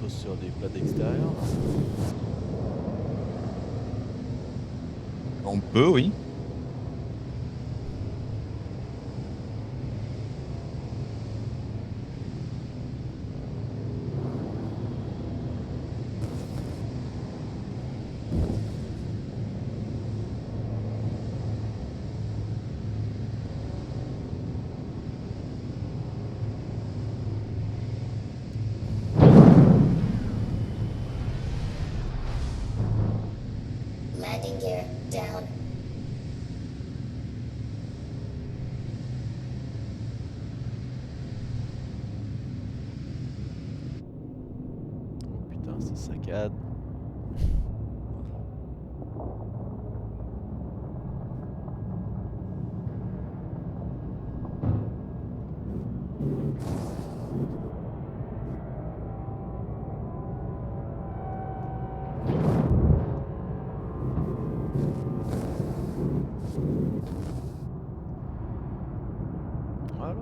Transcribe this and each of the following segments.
pose sur des plats d'extérieur. On peut, oui. Landing gear down. Oh putain, ça saccade. Voilà.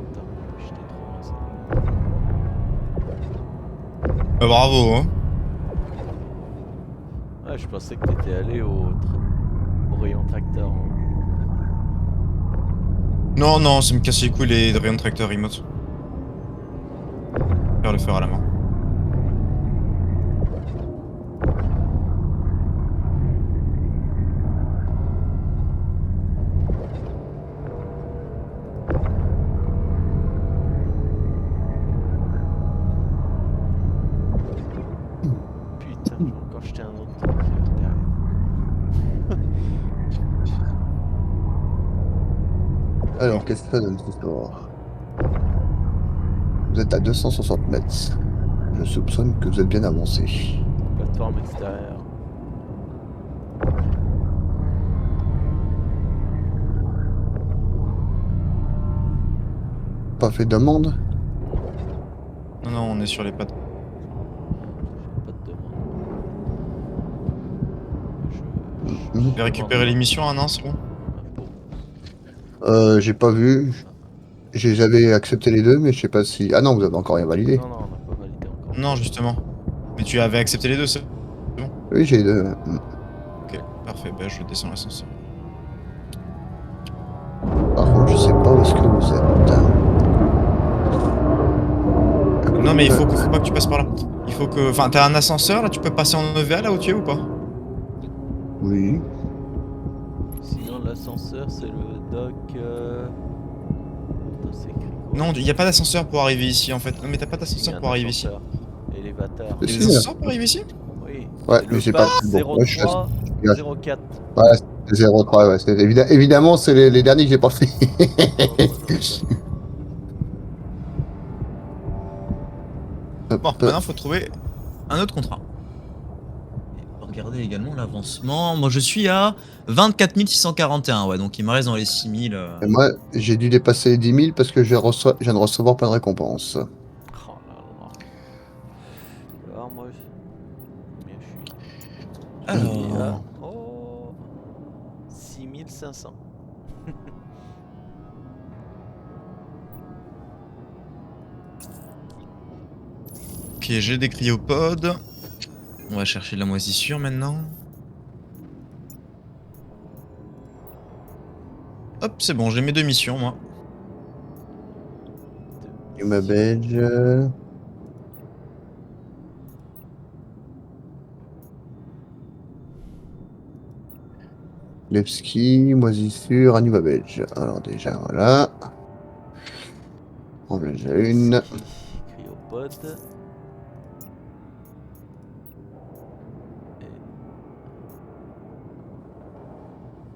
Putain, j'étais trop loin ça. Bravo, hein. Ouais, je pensais que t'étais allé au rayon tracteur. Hein. Non, non, ça me casse les couilles les rayons de tracteur remote. Faire le faire à la main. Putain, j'ai encore jeté un autre truc derrière. Alors, qu'est-ce que ça donne ce soir? Vous êtes à 260 mètres. Je soupçonne que vous êtes bien avancé. Plateforme extérieure. Pas fait de demande? Non, non, on est sur les pattes. Pas de demande. Mhm. Je vais récupérer les missions, hein, non, c'est bon. J'ai pas vu. J'avais accepté les deux, mais je sais pas si... Ah non, vous avez encore rien validé. Non, non, on n'a pas validé encore. Non, justement. Mais tu avais accepté les deux, c'est bon. Oui, j'ai les deux. Ok, parfait, bah je descends l'ascenseur. Par contre, je sais pas où est-ce que vous êtes. Non, mais faut pas que tu passes par là. Il faut que... Enfin, t'as un ascenseur, là, tu peux passer en EVA, là où tu es ou pas? Oui. Sinon, l'ascenseur, c'est le dock. Putain, c'est écrit quoi? Non, il n'y a pas d'ascenseur pour arriver ici, en fait. Non, mais t'as pas Si, il y d'ascenseur a un pour arriver ici. ascenseur. Élévateur. Il y a Si, des ascenseurs pour arriver ici? Oui. Ouais, C'est mais le j'ai pas bar le bon. Ouais, je suis 03 04. Ouais, c'est 0,3, ouais. Évidemment, c'est les derniers que j'ai pas fait. Oh, bah, non, ça. Bon, maintenant, faut trouver un autre contrat. Et on va regarder également l'avancement. Moi, je suis à 24 641, ouais, donc il me reste dans les 6000. Et moi, j'ai dû dépasser les 10 000 parce que je viens de recevoir plein de récompenses. Oh là là. Alors, moi, combien je suis? Je suis à. Alors... Oh 6500. Ok, j'ai des cryopodes. On va chercher de la moisissure maintenant. Hop, c'est bon, j'ai mes deux missions, moi. Ma badge. Levski, moisissure, Anuva belge. Alors déjà, voilà. On en a déjà une. Levski, cryopode.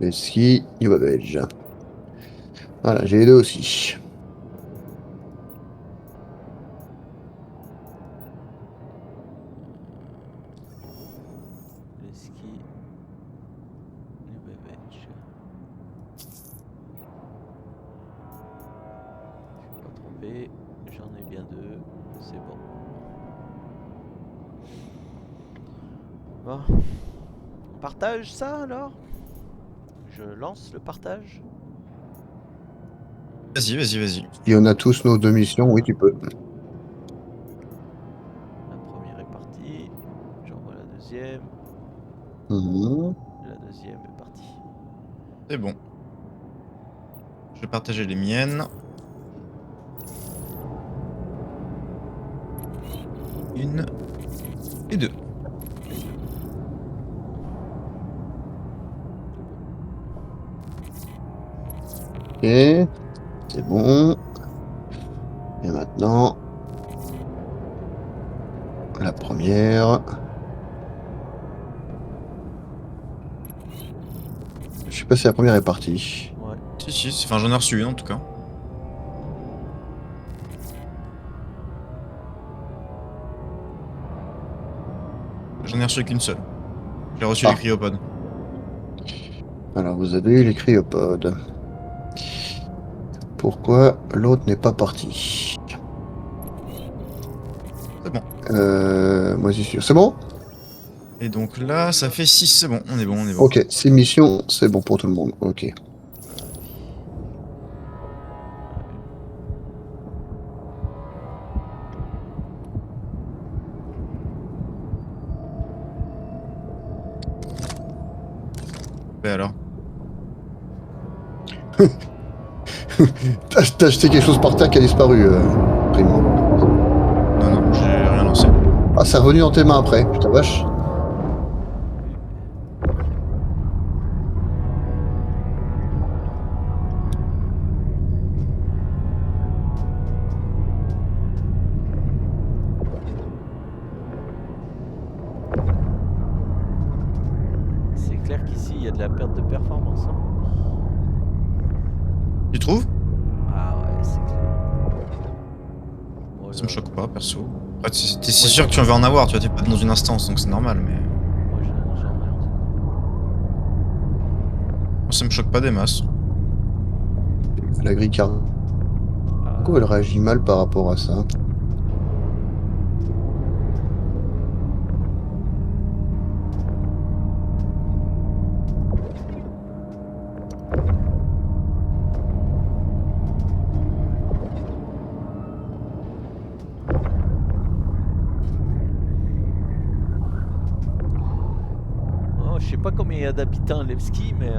Levski, Anuva belge. Voilà, j'ai les deux aussi. Levski, Nubevech. Je suis pas trompé, j'en ai bien deux, c'est bon. Bon. On partage ça alors? Je lance le partage. Vas-y, vas-y, vas-y. Si on a tous nos deux missions, oui, tu peux. La première est partie. J'envoie la deuxième. Mhm. La deuxième est partie. C'est bon. Je vais partager les miennes. Une et deux. Ok, c'est bon. Et maintenant, la première. Je sais pas si la première est partie. Ouais. Si, enfin j'en ai reçu une en tout cas. J'en ai reçu qu'une seule. J'ai reçu Ah. les cryopodes. Alors, vous avez eu les cryopodes. Pourquoi l'autre n'est pas parti? C'est bon. Moisissure, c'est bon? Et donc là, ça fait 6, c'est bon, on est bon, on est bon. Ok, 6 missions, c'est bon pour tout le monde. Ok. Et alors? T'as acheté quelque chose par terre qui a disparu, Primo. Non, non, j'ai rien lancé. Ah, c'est revenu dans tes mains après, putain vache. C'est clair qu'ici il y a de la perte de performance. Hein. Tu trouves? Ah ouais, c'est clair. Moi, Ça me choque pas, perso. Après, t'es Ouais, sûr que tu en veux en avoir, tu vois, t'es pas dans une instance, donc c'est normal, mais... Moi j'en ai en tout Moi, ça me choque pas des masses. La grille cargo, cas. elle réagit mal par rapport à ça. Oh, je sais pas combien il y a d'habitants à Levski, mais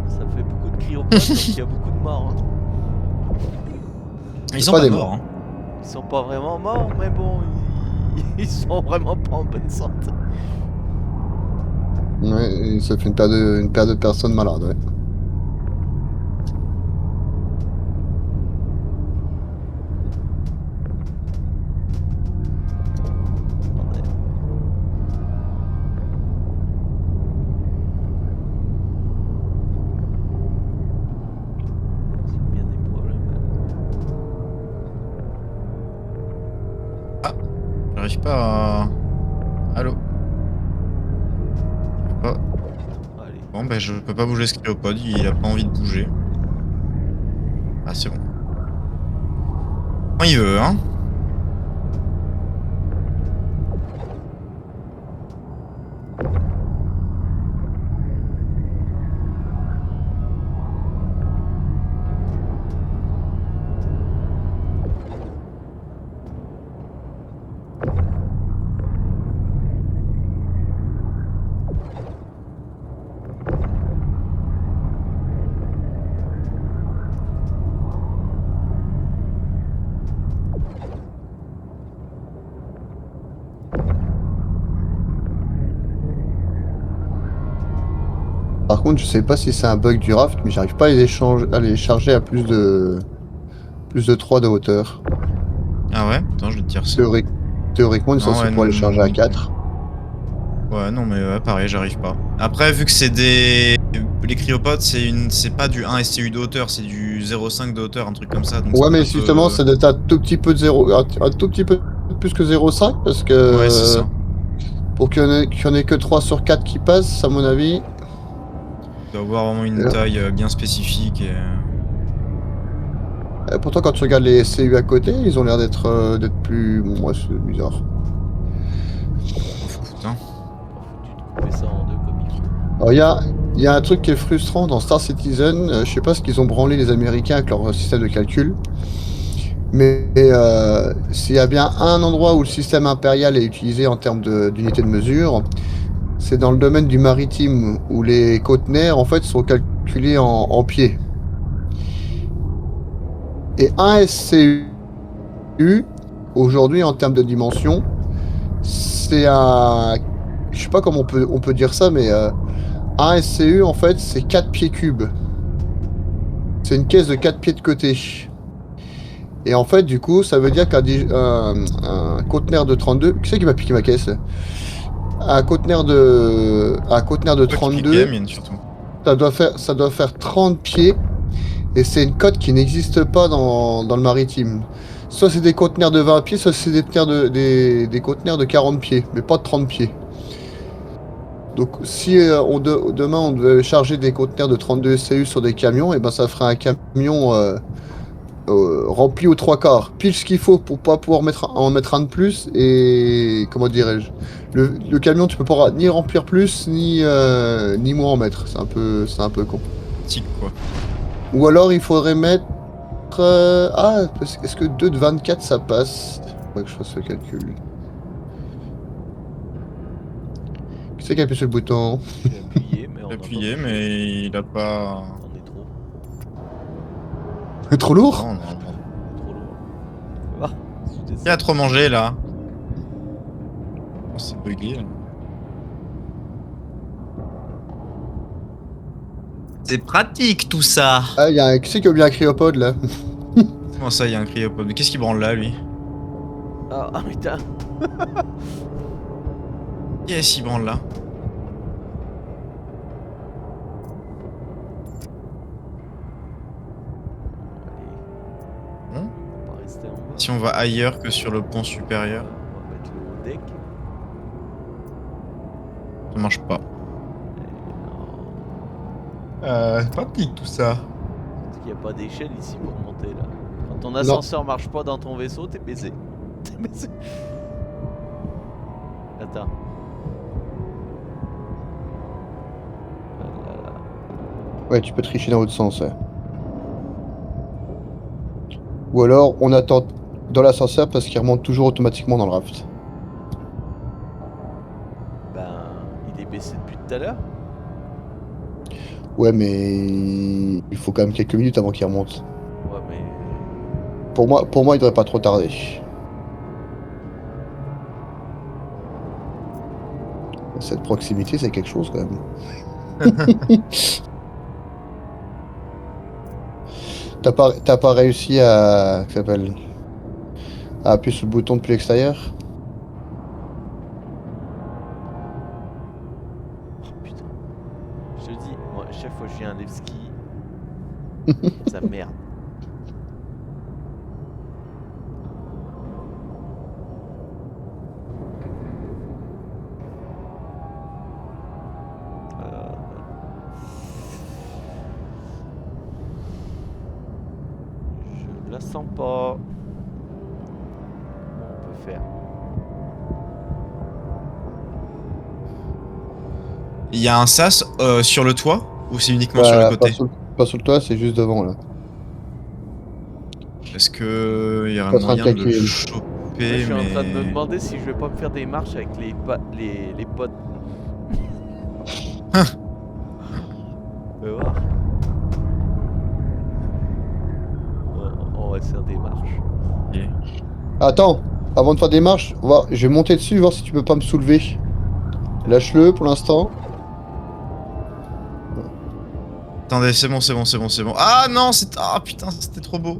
ça fait beaucoup de cryopodes, donc il y a beaucoup de morts. Hein. Ils sont pas pas des morts, hein. Ils sont pas vraiment morts, mais bon, ils sont vraiment pas en bonne santé. Ouais, et ça fait une paire de personnes malades, ouais. C'est bien des problèmes. J'arrive pas à... Allô? Oh. Allez. Bon, bah je peux pas bouger ce cryopode, il a pas envie de bouger. Ah, c'est bon. Quand il veut, hein. par contre, je sais pas si c'est un bug du raft, mais j'arrive pas à les charger à plus de 3 de hauteur. Ah ouais? Attends, je vais te dire ça. Théoriquement, on est Non, censé ouais, pouvoir les charger à 4. Ouais, non, mais ouais, pareil, j'arrive pas. Après, vu que c'est des. Les cryopodes, c'est pas du 1 STU de hauteur, c'est du 0,5 de hauteur, un truc comme ça. Donc Ouais, c'est mais un justement, peu... ça doit être un tout petit peu de 0, un tout petit peu plus que 0,5 parce Ouais, c'est que ça. pour qu'il y en ait que 3 sur 4 qui passent, à mon avis. Il doit avoir vraiment une Euh, taille bien spécifique et. Pourtant, quand tu regardes les SCU à côté, ils ont l'air d'être plus. Bon, moi, c'est bizarre. Putain. Pas foutu de couper ça en deux comme il faut. Alors, il y a un truc qui est frustrant dans Star Citizen. Je sais pas ce qu'ils ont branlé les Américains avec leur système de calcul. Mais s'il y a bien un endroit où le système impérial est utilisé en termes d'unité de mesure, c'est dans le domaine du maritime, où les conteneurs, en fait, sont calculés en pieds. Et un SCU, aujourd'hui, en termes de dimension, c'est un... Je sais pas comment on peut dire ça, mais un SCU, en fait, c'est 4 pieds cubes. C'est une caisse de 4 pieds de côté. Et en fait, du coup, ça veut dire un conteneur de 32... Qui c'est qui m'a piqué ma caisse? Un conteneur de 32, Mienne, surtout. ça doit faire 30 pieds. Et c'est une cote qui n'existe pas dans le maritime. Soit c'est des conteneurs de 20 pieds, soit c'est des conteneurs de 40 pieds, mais pas de 30 pieds. Donc si demain on devait charger des conteneurs de 32 SCU sur des camions, et ben ça ferait un camion rempli aux 3/4. Pile ce qu'il faut pour pas pouvoir en mettre un de plus. Et comment dirais-je, le camion tu peux pas ni remplir plus ni moins en mettre. C'est un peu con. Tic, quoi. Ou alors il faudrait mettre... Ah, est-ce que 2 de 24 ça passe? Faudrait que je fasse le calcul. Qui c'est qui appuie sur le bouton? J'ai appuyé, mais on a Appuyé, pas mais il a pas. On est trop. Trop lourd? Non, non, non. Trop lourd. Ah, c'était Qui a ça. trop mangé là? Oh, c'est bugué là. C'est pratique tout ça! Ah, qui c'est qui a oublié un cryopode là? Comment ça, il y a un cryopode? Mais qu'est-ce qu'il branle là, lui? Ah putain. Qui est-ce qu'il branle là? Allez, Hein? on va pas rester en bas. Si on va ailleurs que sur le pont supérieur, On va mettre le haut deck. ça marche pas. Et non. C'est pratique tout ça. Parce qu'il n'y a pas d'échelle ici pour monter là. Quand ton ascenseur marche pas dans ton vaisseau, t'es baisé. T'es baisé. Attends. Voilà. Ouais, tu peux tricher dans l'autre sens. Ouais. Ou alors on attend dans l'ascenseur parce qu'il remonte toujours automatiquement dans le raft. Ben, il est baissé depuis tout à l'heure. Ouais, mais il faut quand même quelques minutes avant qu'il remonte. Ouais, mais. Pour moi, il devrait pas trop tarder. Cette proximité, c'est quelque chose quand même. T'as pas réussi à, à appuyer sur le bouton depuis l'extérieur? Oh putain. Je te dis, moi, chaque fois que j'ai un Levski, ça merde. Je la sens pas. Comment on peut faire? Il y a un sas sur le toit ou c'est uniquement sur le côté? Pas sur le toit, c'est juste devant là. Est-ce que il y a Pas en train de moyen de le calculer. Moi, choper? je suis en train de me Mais demander si je vais pas me faire des marches avec les potes. On va voir. On va se faire des marches. Ok. Attends, avant de faire des marches, je vais monter dessus, voir si tu peux pas me soulever. Lâche-le pour l'instant. Attendez, c'est bon, c'est bon, c'est bon, c'est bon. Ah non, c'est... Ah putain, c'était trop beau.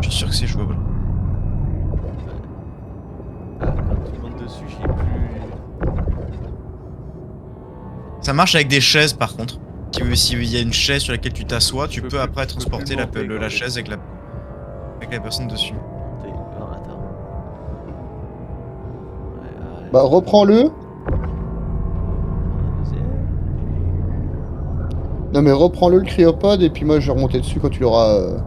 Je suis sûr que c'est jouable. Ah, quand tu montes dessus, j'ai plus. Ça marche avec des chaises par contre. S'il y a une chaise sur laquelle tu t'assois, tu peux peux plus- après tu peux transporter plus monter la quand chaise avec la personne dessus. Ah, attends. Ouais, Bah, reprends-le. deuxième. Non, mais reprends-le le cryopode et puis moi je vais remonter dessus quand tu l'auras. Wow.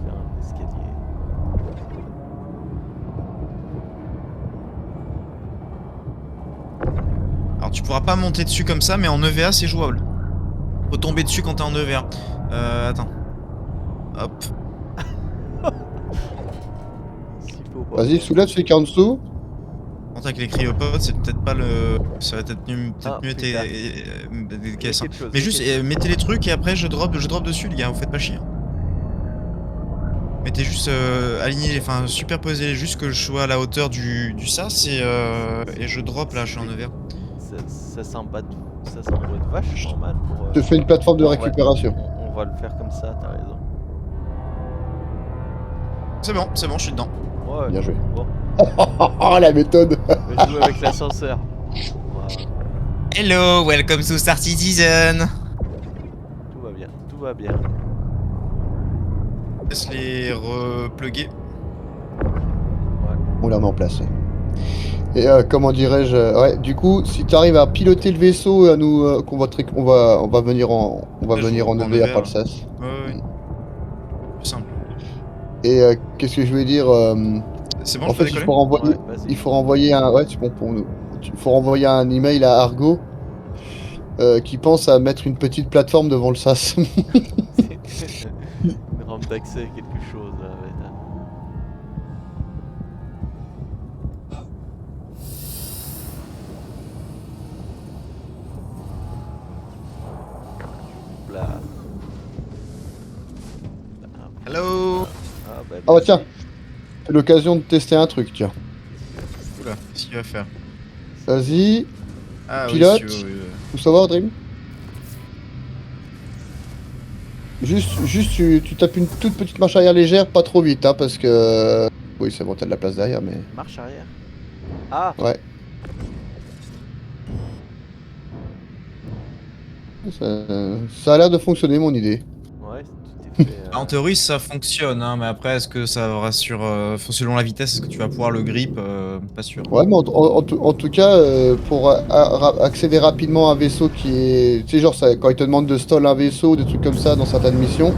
Faire un escalier. Alors tu pourras pas monter dessus comme ça, mais en EVA c'est jouable. Faut tomber dessus quand t'es en EVA. Attends. Hop. S'il faut pas. Vas-y, soulève celui qui est en dessous. Quand avec les cryopods, c'est peut-être pas le. Ça va peut-être mieux, Ah, mieux putain. des caisses. Hein. quelque chose, Mais il y a juste quelque mettez les trucs et après je drop dessus, les gars. Vous faites pas chier. Mettez juste aligner, enfin superposer juste que je sois à la hauteur du sas et je drop là, je suis en EVA. Ça s'emboîte vachement mal pour. Je te fais une plateforme de Non, récupération. on va le faire comme ça, t'as raison. C'est bon, je suis dedans. Ouais, Bien joué. Bon, Oh la méthode. je joue avec l'ascenseur. Voilà, Hello, welcome to Star Citizen. tout va bien, tout va bien. Laisse les repluguer. On la met en place. Et comment dirais-je, ouais, du coup, si tu arrives à piloter le vaisseau, à nous, qu'on va, on va venir en, Là, je en en EVA EVA, par le là. sas. Ouais. Plus simple. Et qu'est-ce que je voulais dire C'est bon, en je peux fait, décoller il faut renvoyer un, ouais, c'est bon pour nous. Il faut renvoyer un email à Argo qui pense à mettre une petite plateforme devant le sas. Une rampe d'accès, quelque chose. Là, ouais, là. Là. Hello. Ah, bah, Ah bah merci. tiens, c'est l'occasion de tester un truc, tiens. Oula, qu'est-ce qu'il va faire? Vas-y, Ah Pilote. oui, si, oui. faut savoir, Dream. Juste tu tapes une toute petite marche arrière légère, pas trop vite, hein, parce que... Oui, c'est bon, t'as de la place derrière, mais... Marche arrière. Ah, Ouais. Ça a l'air de fonctionner, mon idée. ouais, tu t'es fait. En théorie, ça fonctionne, hein, mais après, est-ce que ça rassure selon la vitesse, est-ce que tu vas pouvoir le grip pas sûr. Ouais, mais en tout cas, pour accéder rapidement à un vaisseau qui est... Tu sais, genre, ça, quand ils te demandent de stall un vaisseau, des trucs comme ça dans certaines missions,